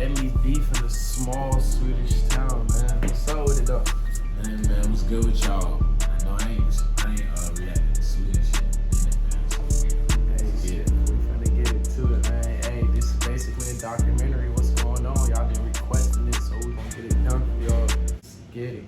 deadly beef in a small Swedish town, man. What's up with it though? Man, what's good with y'all? I know I ain't reacting to Swedish shit. Hey, shit, we finna get into it, man. Hey, this is basically a documentary. What's going on? Y'all been requesting it, so we gonna get it done for y'all. Let's get it.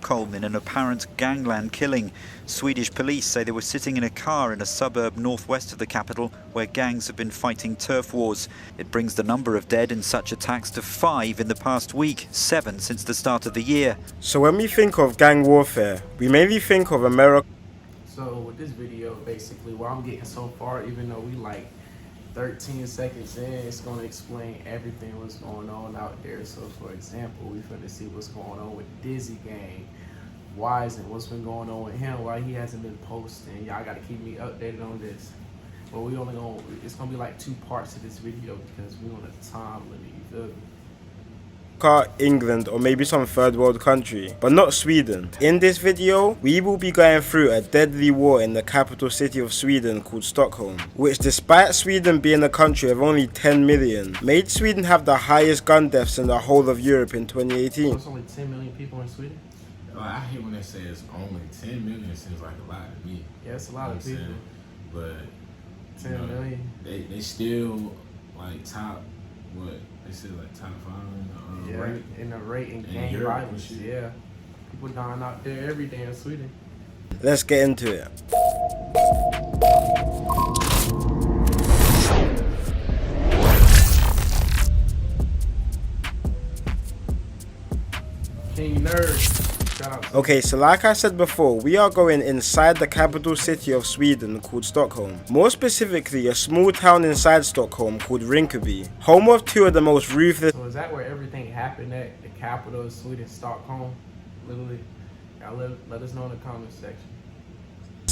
Colm in an apparent gangland killing. Swedish police say they were sitting in a car in a suburb northwest of the capital where gangs have been fighting turf wars. It brings the number of dead in such attacks to 5 in the past week, 7 since the start of the year. So when we think of gang warfare, we mainly think of America. So with this video, basically, where I'm getting so far, even though we like 13 seconds in, it's gonna explain everything what's going on out there. So for example, we finna see what's going on with Dizzy Gang. Why isn't what's been going on with him? Why he hasn't been posting? Y'all gotta keep me updated on this. But it's gonna be like 2 parts to this video because we on a time limit, you feel me? England, or maybe some third world country, but not Sweden. In this video, we will be going through a deadly war in the capital city of Sweden called Stockholm, which despite Sweden being a country of only 10 million, made Sweden have the highest gun deaths in the whole of Europe in 2018. There's only 10 million people in Sweden? I hate when they say it's only 10 million. It seems like a lot to me. Yeah, it's a lot of people. But 10 million. They still like top, what they said, like top 5 yeah, rate in the rate in gang Europe violence. Yeah, people dying out there every day in Sweden. Let's get into it. King Nerd. Shout out to Okay, so like I said before, we are going inside the capital city of Sweden called Stockholm. More specifically, a small town inside Stockholm called Rinkeby, home of 2 of the most ruthless. So is that where everything happened at? The capital of Sweden, Stockholm? Literally. Y'all let us know in the comment section.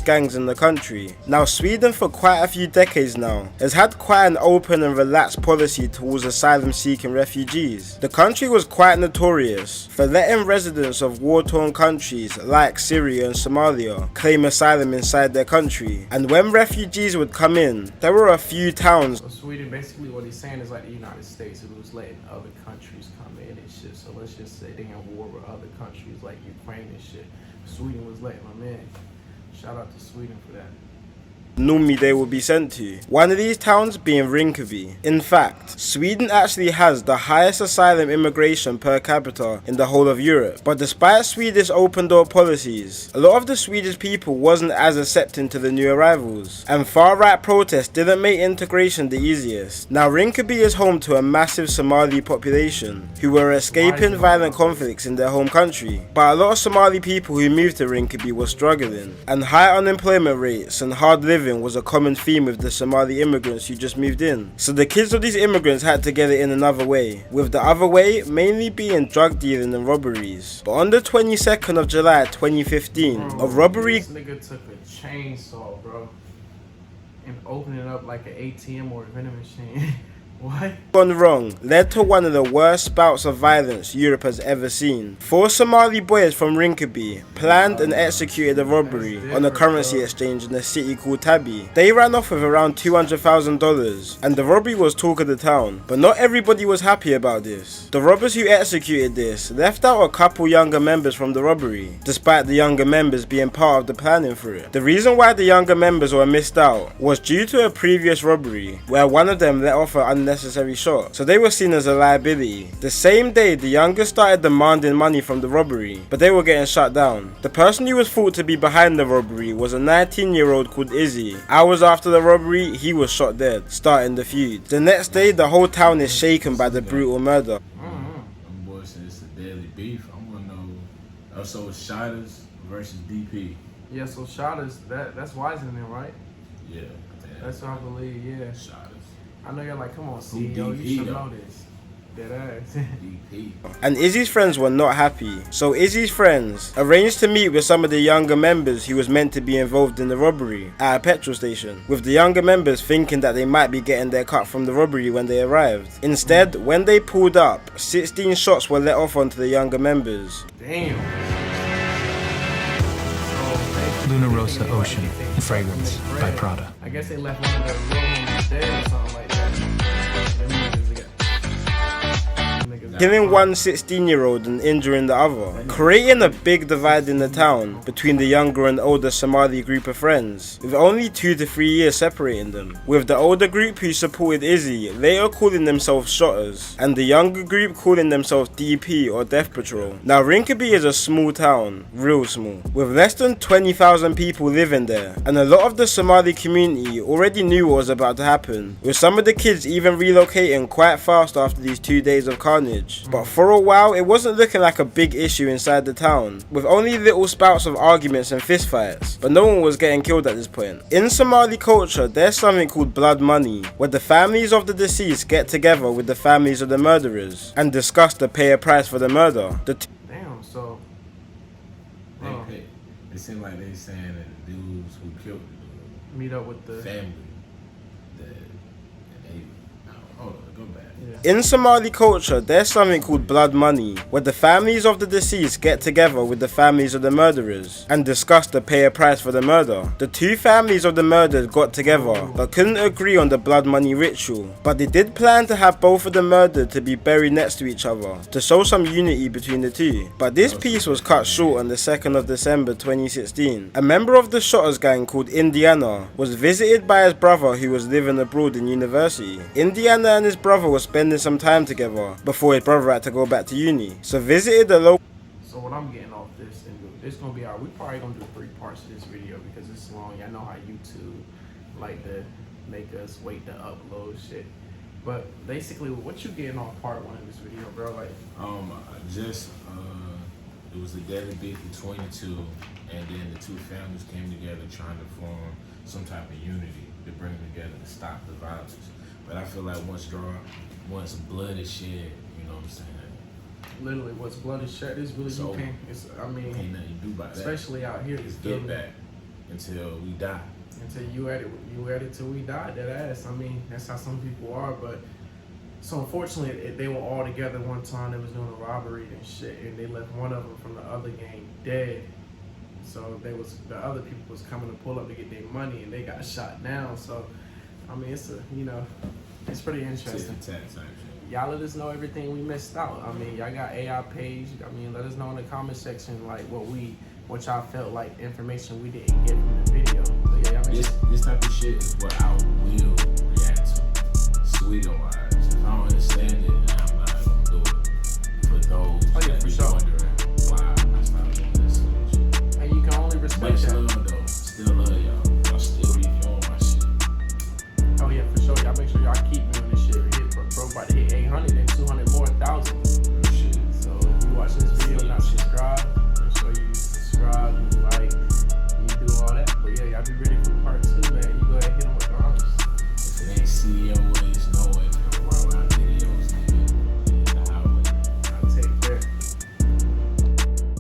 Gangs in the country. Now, Sweden for quite a few decades now has had quite an open and relaxed policy towards asylum-seeking refugees. The country was quite notorious for letting residents of war-torn countries like Syria and Somalia claim asylum inside their country. And when refugees would come in, there were a few towns. So Sweden, basically what he's saying is like the United States, it was letting other countries come in and shit. So let's just say they in war with other countries like Ukraine and shit. Sweden was letting them in. Shout out to Sweden for that. Normally they will be sent to. One of these towns being Rinkeby. In fact, Sweden actually has the highest asylum immigration per capita in the whole of Europe. But despite Swedish open door policies, a lot of the Swedish people wasn't as accepting to the new arrivals, and far-right protests didn't make integration the easiest. Now Rinkeby is home to a massive Somali population who were escaping violent conflicts in their home country. But a lot of Somali people who moved to Rinkeby were struggling, and high unemployment rates and hard living was a common theme with the Somali immigrants who just moved in. So the kids of these immigrants had to get it in another way, with the other way mainly being drug dealing and robberies. But on the 22nd of July 2015, a robbery. This nigga took a chainsaw, bro, and opened it up like an ATM or a vending machine. What? Gone wrong led to one of the worst spouts of violence Europe has ever seen. 4 Somali boys from Rinkeby planned and executed a robbery on a currency exchange in a city called Tabi. They ran off with around $200,000 and the robbery was talk of the town. But not everybody was happy about this. The robbers who executed this left out a couple younger members from the robbery, despite the younger members being part of the planning for it. The reason why the younger members were missed out was due to a previous robbery where one of them let off an unnecessary shot, so they were seen as a liability. The same day, the youngest started demanding money from the robbery, but they were getting shut down. The person who was thought to be behind the robbery was a 19-year-old called Izzy. Hours after the robbery, he was shot dead, starting the feud. The next day, the whole town is shaken by the brutal murder. Them boys said it's a deadly beef. I want to know. So it's Shiders versus DP. Yeah, so Shiders, that's Wiseman, right? Yeah, That's what I believe. Yeah. Shiders. I know you're like, come on, CEO, you should know this. Dead ass. DP. And Izzy's friends were not happy, so Izzy's friends arranged to meet with some of the younger members who was meant to be involved in the robbery at a petrol station, with the younger members thinking that they might be getting their cut from the robbery when they arrived. Instead, when they pulled up, 16 shots were let off onto the younger members. Damn. Luna Rosa Ocean, fragrance by Prada. I guess they left one of the real homies dead or something like that. Them niggas got killing one 16-year-old and injuring the other, creating a big divide in the town between the younger and older Somali group of friends, with only 2 to 3 years separating them, with the older group who supported Izzy later calling themselves Shotters, and the younger group calling themselves DP or Death Patrol. Now Rinkeby is a small town, real small, with less than 20,000 people living there, and a lot of the Somali community already knew what was about to happen, with some of the kids even relocating quite fast after these 2 days of carnage. But for a while it wasn't looking like a big issue inside the town, with only little spouts of arguments and fistfights, but no one was getting killed at this point. In Somali culture there's something called blood money, where the families of the deceased get together with the families of the murderers and discuss to pay a price for the murder. Damn, so It seemed like they saying that the dudes who killed the dude meet up with the family, hold on, go back. In Somali culture, there's something called blood money, where the families of the deceased get together with the families of the murderers and discuss to pay a price for the murder. The 2 families of the murdered got together but couldn't agree on the blood money ritual, but they did plan to have both of the murdered to be buried next to each other to show some unity between the 2. But this piece was cut short on the 2nd of December 2016. A member of the Shotters gang called Indiana was visited by his brother who was living abroad in university. Indiana and his brother were spending some time together before his brother had to go back to uni, so visited the local. So what I'm getting off this, and it's gonna be we probably gonna do 3 parts of this video because it's long. I know how YouTube like to make us wait to upload shit. But basically, what you getting off part 1 of this video, bro? Like, it was a deadly beef between the 2, and then the 2 families came together trying to form some type of unity to bring them together to stop the violence. But I feel like once blood is shed, you know what I'm saying? literally, what's blood is shed is really So, you can't. It's, I mean, ain't nothing you do about that. especially out here, It's get back until we die. Until you at it till we die. That ass. I mean, that's how some people are. But so unfortunately, they were all together one time. They was doing a robbery and shit, and they left one of them from the other gang dead. So the other people was coming to pull up to get their money, and they got shot down. So I mean, it's it's pretty interesting. Y'all let us know everything we missed out. I mean, y'all got AI page. I mean, let us know in the comment section like what y'all felt like information we didn't get from the video. So yeah, this type of shit is what I will react to. Sweden wise, if I don't understand it, then I'm not gonna do it. For those that for be sure. wondering why I started doing this shit. And you can only respect Much that. love though, still love y'all. Y'all still be doing my shit. Oh yeah, for sure. Y'all make sure y'all keep doing this shit. Bro, about to hit 800 and 200 more thousand. Shit. So if you watch this video, not subscribe, make sure you subscribe, you like, you do all that. But yeah, y'all be ready for part 2, man. You go ahead and hit them with the honors. If it ain't CEO